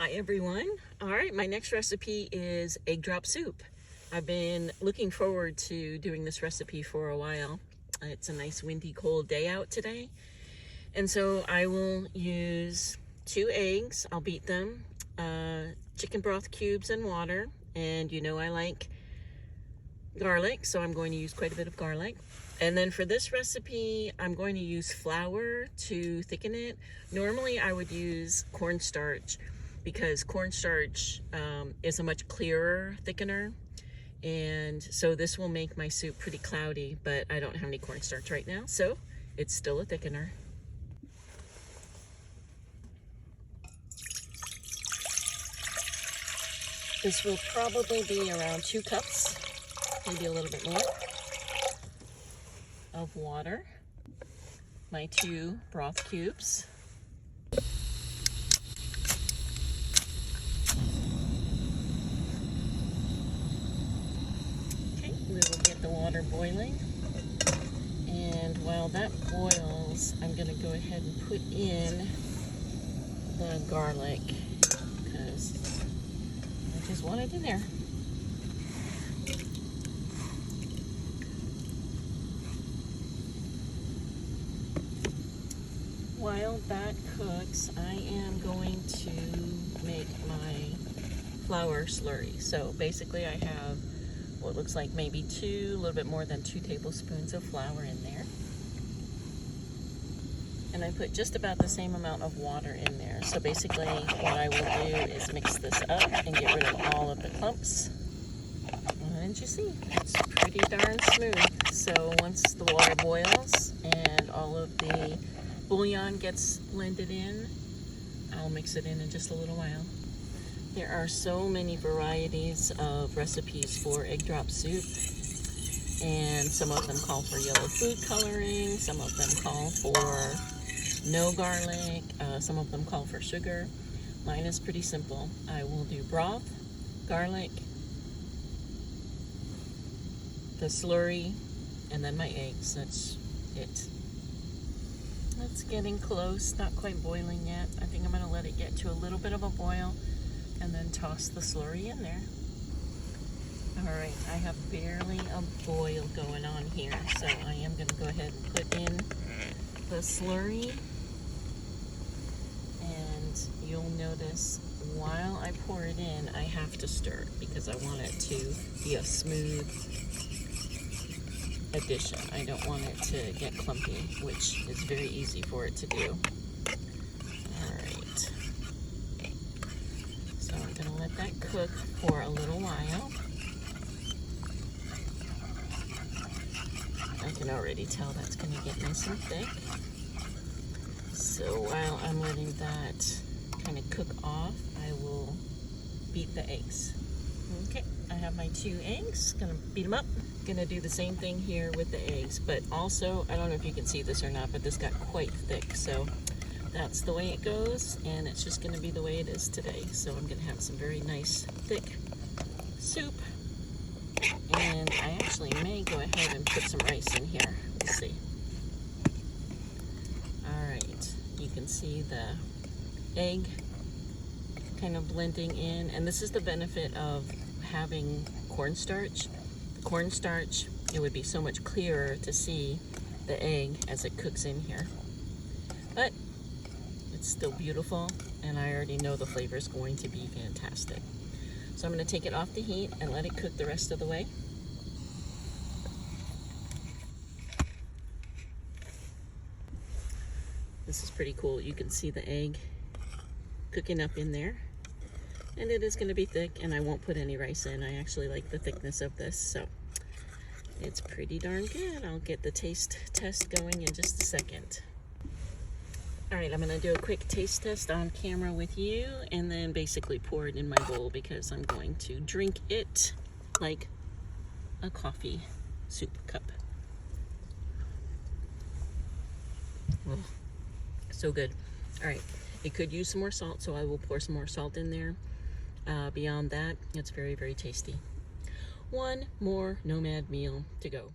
Hi everyone. All right, my next recipe is egg drop soup. I've been looking forward to doing this recipe for a while. It's a nice windy cold day out today. And so I will use 2 eggs. I'll beat them, chicken broth cubes and water. And you know I like garlic, so I'm going to use quite a bit of garlic. And then for this recipe, I'm going to use flour to thicken it. Normally I would use cornstarch because cornstarch is a much clearer thickener. And so this will make my soup pretty cloudy, but I don't have any cornstarch right now, so it's still a thickener. This will probably be around 2 cups, maybe a little bit more, of water. My 2 broth cubes. Okay, we will get the water boiling. And while that boils, I'm going to go ahead and put in the garlic because I just want it in there. While that cooks, I am going to make my flour slurry. So basically I have what looks like maybe a little bit more than 2 tablespoons of flour in there. And I put just about the same amount of water in there. So basically what I will do is mix this up and get rid of all of the clumps. And you see, it's pretty darn smooth. So once the water boils and all of the bouillon gets blended in, I'll mix it in just a little while. There are so many varieties of recipes for egg drop soup, and some of them call for yellow food coloring, some of them call for no garlic, some of them call for sugar. Mine is pretty simple. I will do broth, garlic, the slurry, and then my eggs. That's it. It's getting close, not quite boiling yet. I think I'm going to let it get to a little bit of a boil and then toss the slurry in there. All right, I have barely a boil going on here, so I am going to go ahead and put in the slurry. And you'll notice while I pour it in, I have to stir because I want it to be a smooth addition. I don't want it to get clumpy, which is very easy for it to do. Alright. So I'm going to let that cook for a little while. I can already tell that's going to get nice and thick. So while I'm letting that kind of cook off, I will beat the eggs. Okay, I have my 2 eggs, gonna beat them up. Gonna do the same thing here with the eggs, but also, I don't know if you can see this or not, but this got quite thick, so that's the way it goes, and it's just gonna be the way it is today. So I'm gonna have some very nice, thick soup, and I actually may go ahead and put some rice in here. Let's see. Alright, you can see the egg kind of blending in, and this is the benefit of having cornstarch. The cornstarch, it would be so much clearer to see the egg as it cooks in here, but it's still beautiful, and I already know the flavor is going to be fantastic. So I'm going to take it off the heat and let it cook the rest of the way. This is pretty cool. You can see the egg cooking up in there. And it is going to be thick, and I won't put any rice in. I actually like the thickness of this, so it's pretty darn good. I'll get the taste test going in just a second. All right, I'm going to do a quick taste test on camera with you, and then basically pour it in my bowl because I'm going to drink it like a coffee soup cup. Oh, so good. All right, it could use some more salt, so I will pour some more salt in there. Beyond that, it's very, very tasty. One more Nomad meal to go.